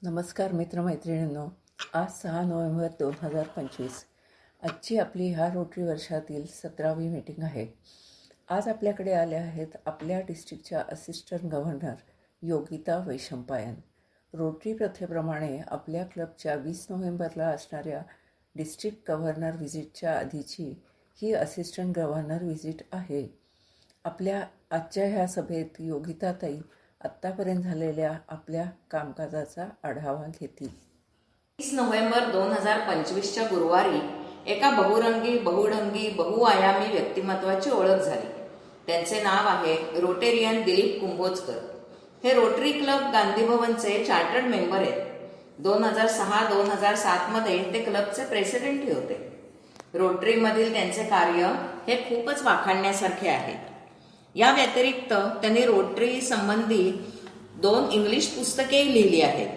नमस्कार मित्रमैत्रिणींनो. आज 6 नोव्हेंबर 2025. आजची आपली ह्या रोटरी वर्षातील 17वी मीटिंग आहे. आज आपल्याकडे आल्या आहेत आपल्या डिस्ट्रिक्टच्या assistant governor Yogita Vaishampayan. Rotary प्रथेप्रमाणे आपल्या क्लबच्या 20 नोव्हेंबरला असणाऱ्या डिस्ट्रिक्ट गव्हर्नर व्हिजिटच्या आधीची ही असिस्टंट गव्हर्नर व्हिजिट आहे. आपल्या आजच्या ह्या सभेत योगिताताई आत्तापर्यंत झालेल्या आपल्या कामकाजाचा आढावा घेतील. 20 नोव्हेंबर 2025च्या गुरुवारी एका बहुरंगी, बहुढंगी, बहुआयामी व्यक्तिमत्वाची ओळख झाली. त्यांचे नाव आहे रोटेरियन दिलीप कुंभोजकर. हे रोटरी क्लब गांधी भवनचे चार्टर्ड मेंबर आहेत. 2006-2007 मध्ये ते क्लबचे प्रेसिडेंटही होते. रोटरीमधील त्यांचे कार्य हे खूपच वाखाणण्यासारखे आहे. या व्यतिरिक्त त्यांनी रोटरी संबंधी 2 इंग्लिश पुस्तकेही लिहिली आहेत.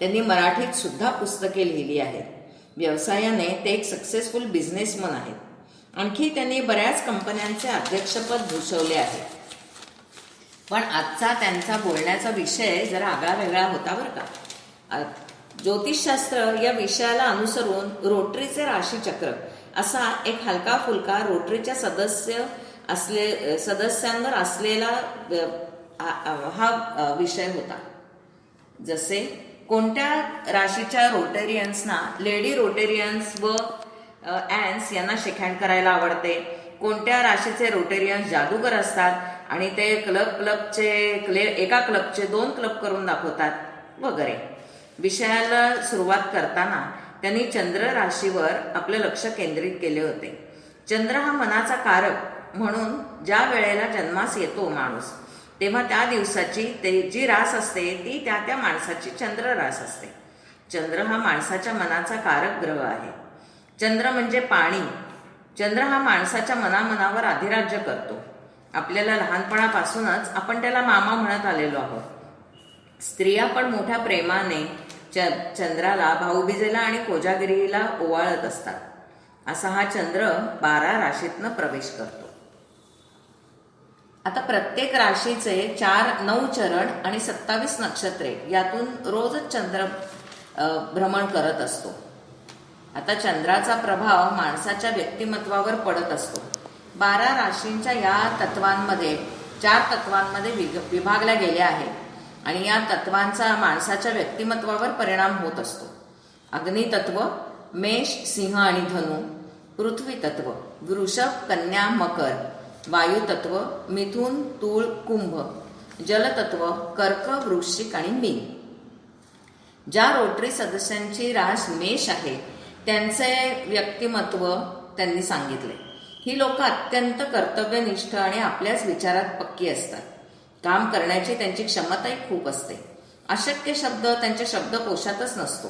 त्यांनी मराठीत सुद्धा पुस्तके लिहिली आहेत. व्यवसायाने ते एक सक्सेसफुल बिझनेसमन आहेत. आणखी त्यांनी बऱ्याच कंपन्यांचे अध्यक्षपद भूषवले आहे. पण आजचा त्यांचा बोलण्याचा विषय जरा आगळा वेगळा होता बरं का. ज्योतिषशास्त्र या विषयाला अनुसरून रोटरीचे राशीचक्र असा एक हलका फुलका रोटरीच्या सदस्यांवर असलेला हा विषय होता. जसे कोणत्या राशीच्या रोटेरियन्सना लेडी रोटेरियन्स व ॲन्स यांना शेकहँड करायला आवडते, कोणत्या राशीचे रोटेरियन्स जादूगर असतात आणि ते एका क्लबचे 2 क्लब करून दाखवतात वगैरे. विषयाला सुरुवात करताना त्यांनी चंद्र राशीवर आपलं लक्ष केंद्रित केले होते. चंद्र हा मनाचा कारक म्हणून ज्या वेळेला जन्मास येतो माणूस, तेव्हा त्या दिवसाची जी रास असते ती त्या माणसाची चंद्र रास असते. चंद्र हा माणसाच्या मनाचा कारक ग्रह आहे. चंद्र म्हणजे पाणी. चंद्र हा माणसाच्या मनावर अधिराज्य करतो. आपल्याला लहानपणापासूनच आपण त्याला मामा म्हणत आलेलो आहोत. स्त्रिया पण मोठ्या प्रेमाने चंद्राला भाऊबीजेला आणि कोजागिरीला ओवाळत असतात. असा हा चंद्र 12 राशीतनं प्रवेश करतो. आता प्रत्येक राशीचे 9 चरण आणि 27 नक्षत्रे यातून रोजच चंद्र भ्रमण करत असतो. आता चंद्राचा प्रभाव माणसाच्या व्यक्तिमत्वावर पडत असतो. 12 राशींच्या या तत्वांमध्ये 4 तत्वांमध्ये विभागल्या गेल्या आहेत आणि या तत्वांचा माणसाच्या व्यक्तिमत्वावर परिणाम होत असतो. अग्नितत्व मेष, सिंह आणि धनु, पृथ्वी तत्व वृषभ, कन्या, मकर, वायुतत्व मिथुन, तूळ, कुंभ, जलतत्व कर्क, वृश्चिक आणि मीन. ज्या रोटरी सदस्यांची रास मेष आहे त्यांचे व्यक्तिमत्व त्यांनी सांगितले. ही लोक अत्यंत कर्तव्यनिष्ठ आणि आपल्याच विचारात पक्की असतात. काम करण्याची त्यांची क्षमताही खूप असते. अशक्य शब्द त्यांच्या शब्दकोशातच नसतो.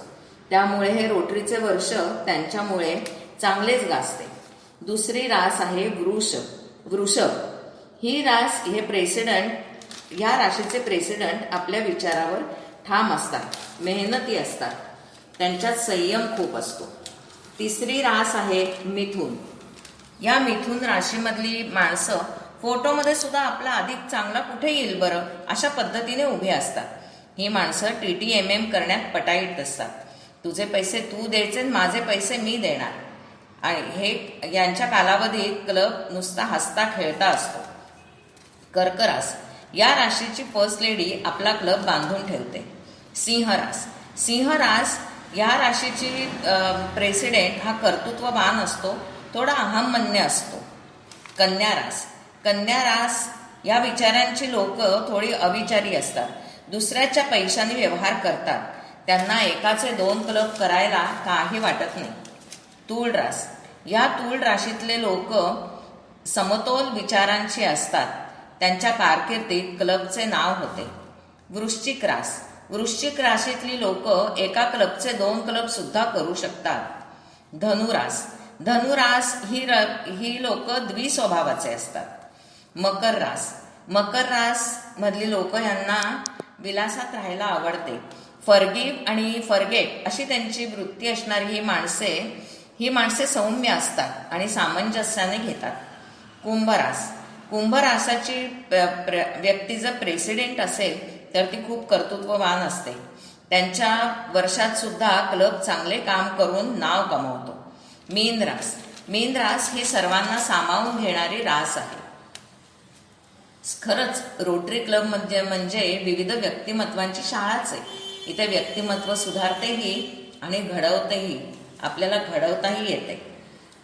त्यामुळे हे रोटरीचे वर्ष त्यांच्यामुळे चांगलेच गाजते. दुसरी रास आहे वृषभ. ही रास या राशीचे प्रेसिडेंट आपल्या विचारावर ठाम असतात, मेहनती असतात, त्यांच्यात संयम खूप असतो. तिसरी रास आहे मिथुन. या मिथुन राशीमधली माणसं फोटोमध्ये सुद्धा आपला अधिक चांगला कुठे येईल बरं अशा पद्धतीने उभे असतात. ही माणसं TTMM करण्यात पटाईत असतात. तुझे पैसे तू द्यायचे, माझे पैसे मी देणार. आणि यांच्या कालावधीत क्लब नुसता हसता खेळता असतो. कर्क रास. या राशीची फर्स्ट लेडी आपला क्लब बांधून ठेवते. सिंह रास या राशीची प्रेसिडेंट हा कर्तृत्ववान असतो, थोडा अहमन्य असतो. कन्या रास या विचारांची लोक थोडी अविचारी असतात. दुसऱ्याच्या पैशाने व्यवहार करतात. त्यांना एकाचे 2 क्लब करायला काही वाटत नाही. तूळ रास. या तूळ राशीतले लोक समतोल विचारांची असतात. त्यांच्या कारकिर्दीत क्लबचे नाव होते. वृश्चिक राशीतली लोक एका क्लबचे 2 क्लब सुद्धा करू शकतात. धनुरास ही लोक द्विस्वभावाचे असतात. मकर रास मधली लोक यांना विलासात राहायला आवडते. फॉरगिव्ह आणि फॉरगेट अशी त्यांची वृत्ती असणारी ही माणसे सौम्य असतात आणि सामंजस्याने घेतात. कुंभ रासाची व्यक्ती जर प्रेसिडेंट असेल तर ती खूप कर्तृत्ववान असते. त्यांच्या वर्षात सुद्धा क्लब चांगले काम करून नाव कमवतो. मीन रास ही सर्वांना सामावून घेणारी रास आहे. खरंच रोटरी क्लब म्हणजे विविध व्यक्तिमत्वांची शाळाच आहे. इथे व्यक्तिमत्व सुधारतेही आणि आपल्याला घडवताही येते.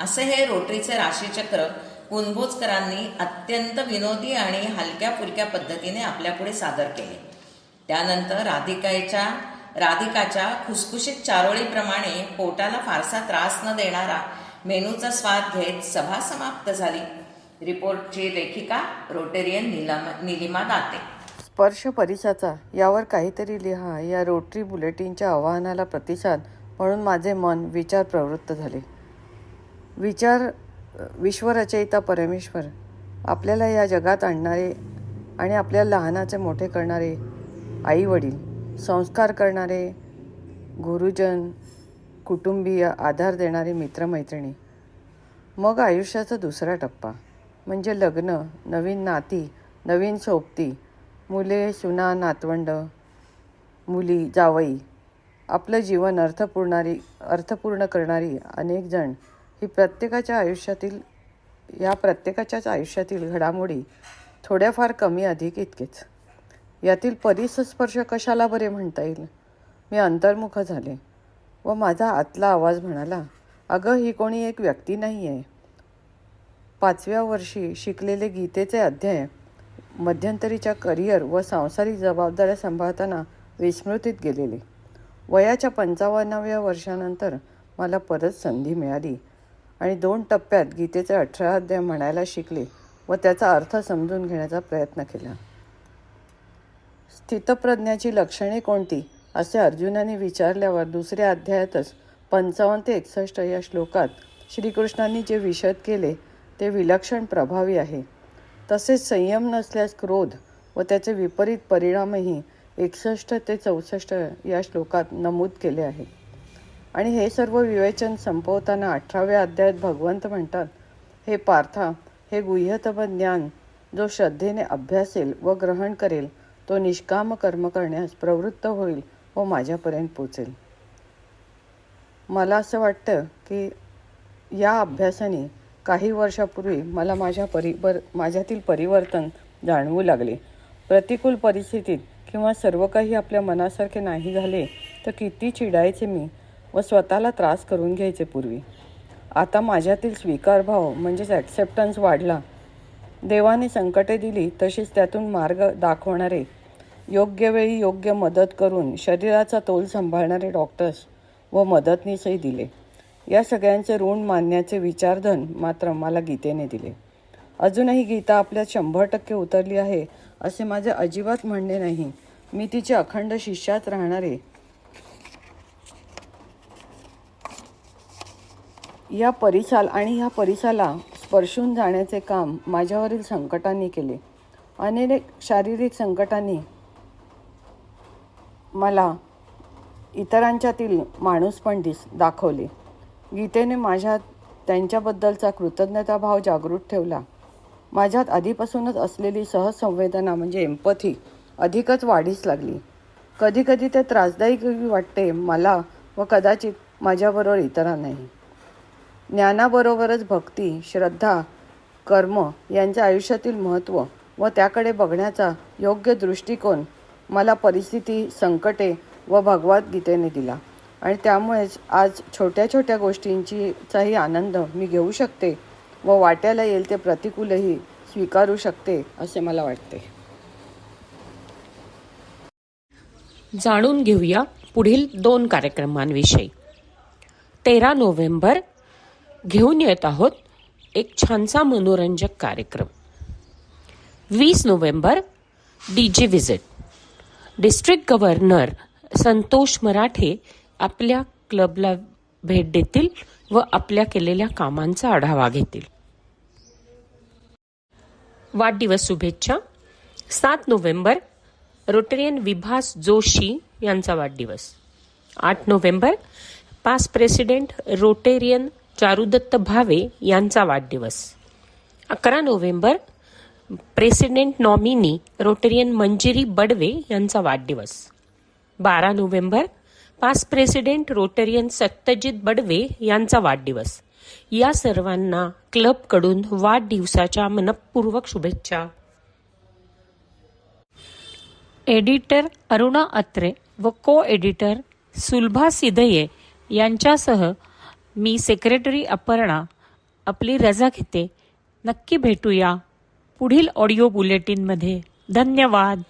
असे हे रोटरीचे राशीचक्र कुंभोजकरांनी अत्यंत विनोदी आणि हलक्या फुलक्या पद्धतीने आपल्यापुढे सादर केले. त्यानंतर राधिकाच्या खुसखुशीत चारोळीप्रमाणे पोटाला फारसा त्रास न देणारा मेनूचा स्वाद घेत सभा समाप्त झाली. रिपोर्टची लेखिका रोटेरियन निलिमा दाते. स्पर्श परिसाचा यावर काहीतरी लिहा या रोटरी बुलेटिनच्या आवाहनाला प्रतिसाद म्हणून माझे मन विचार प्रवृत्त झाले. विश्वरचयिता परमेश्वर, आपल्याला या जगात आणणारे आणि आपल्याला लहानाचे मोठे करणारे आई वडील, संस्कार करणारे गुरुजन, कुटुंबीय, आधार देणारे मित्रमैत्रिणी, मग आयुष्याचा दुसरा टप्पा म्हणजे लग्न, नवीन नाती, नवीन सोबती, मुले, सुना, नातवंड, मुली, जावई, आपलं जीवन अर्थपूर्ण करणारी अनेक जण ही प्रत्येकाच्याच आयुष्यातील घडामोडी थोड्याफार कमी अधिक इतकेच. यातील परिसस्पर्श कशाला बरे म्हणता येईल. मी अंतर्मुख झाले व माझा आतला आवाज म्हणाला, अगं ही कोणी एक व्यक्ती नाही आहे. 5व्या वर्षी शिकलेले गीतेचे अध्याय मध्यंतरीच्या करिअर व सांसारिक जबाबदाऱ्या सांभाळताना विस्मृतीत गेलेले. वयाच्या 55व्या वर्षानंतर मला परत संधी मिळाली आणि 2 टप्प्यात गीतेचे 18 अध्याय म्हणायला शिकले व त्याचा अर्थ समजून घेण्याचा प्रयत्न केला. स्थितप्रज्ञाची लक्षणे कोणती असे अर्जुनाने विचारल्यावर दुसऱ्या अध्यायातच 55 ते 61 या श्लोकात श्रीकृष्णांनी जे विशद केले ते विलक्षण प्रभावी आहे. तसेच संयम नसल्यास क्रोध व त्याचे विपरीत परिणामही 61 ते 64 या श्लोकात नमूद केले आहे. आणि हे सर्व विवेचन संपवताना 18व्या अध्यायात भगवंत म्हणतात, हे पार्था, हे गुह्यतम ज्ञान जो श्रद्धेने अभ्यासेल व ग्रहण करेल तो निष्काम कर्म करण्यास प्रवृत्त होईल व माझ्यापर्यंत पोचेल. मला असं वाटतं की या अभ्यासाने काही वर्षापूर्वी मला माझ्यातील परिवर्तन जाणवू लागले. प्रतिकूल परिस्थितीत किंवा सर्व काही आपल्या मनासारखे नाही झाले तर किती चिडायचे मी व स्वतःला त्रास करून घ्यायचे पूर्वी. आता माझ्यातील स्वीकारभाव म्हणजेच ॲक्सेप्टन्स वाढला. देवाने संकटे दिली तशीच त्यातून मार्ग दाखवणारे, योग्य वेळी योग्य मदत करून शरीराचा तोल सांभाळणारे डॉक्टर्स व मदतनीसही दिले. या सगळ्यांचे ऋण मानण्याचे विचारधन मात्र मला गीतेने दिले. अजूनही गीता आपल्यात 100% उतरली आहे असे माझे अजिबात म्हणणे नाही. मी तिचे अखंड शिष्यात राहणारे. या परिसाला स्पर्शून जाण्याचे काम माझ्यावरील संकटांनी केले. अनेक शारीरिक संकटांनी मला इतरांच्यातील माणूसपण दाखवले. गीतेने माझ्यात त्यांच्याबद्दलचा कृतज्ञताभाव जागृत ठेवला. माझ्यात आधीपासूनच असलेली सहसंवेदना म्हणजे एम्पथी अधिकच वाढीस लागली. कधीकधी ते त्रासदायकही वाटते मला व कदाचित माझ्याबरोबर इतरांनाही. ज्ञानाबरोबरच भक्ती, श्रद्धा, कर्म यांचे आयुष्यातील महत्त्व व त्याकडे बघण्याचा योग्य दृष्टिकोन मला परिस्थिती, संकटे व भगवद्गीतेने दिला. आणि त्यामुळेच आज छोट्या छोट्या गोष्टींचाही आनंद मी घेऊ शकते व वाट्याला येईल ते प्रतिकूलही स्वीकारू शकते असे मला वाटते. जाणून घेऊया पुढील 2 कार्यक्रमांविषयी. 13 नोव्हेंबर घेऊन येत आहोत एक छानसा मनोरंजक कार्यक्रम. 20 November DJ visit. District governor Santosh Marathe आपल्या क्लबला भेट देतील व आपल्या केलेल्या कामांचा आढावा घेतील. वाढदिवस शुभेच्छा. 7 नोव्हेंबर रोटेरियन विभास जोशी यांचा वाढदिवस. 8 November past president Rotarian Charudatta Bhave यांचा वाढदिवस. 11 November president nominee Rotarian Manjiri Badve यांचा वाढदिवस. 12 November past president Rotarian Satyajit Badve यांचा वाढदिवस. या सर्वांना क्लबकडून वाढदिवसाच्या मनपूर्वक शुभेच्छा. एडिटर अरुणा अत्रे व को एडिटर सुलभा सिधये यांच्यासह मी सेक्रेटरी अपर्णा आपली रजा घेते. नक्की भेटूया पुढील ऑडिओ बुलेटिनमध्ये. धन्यवाद.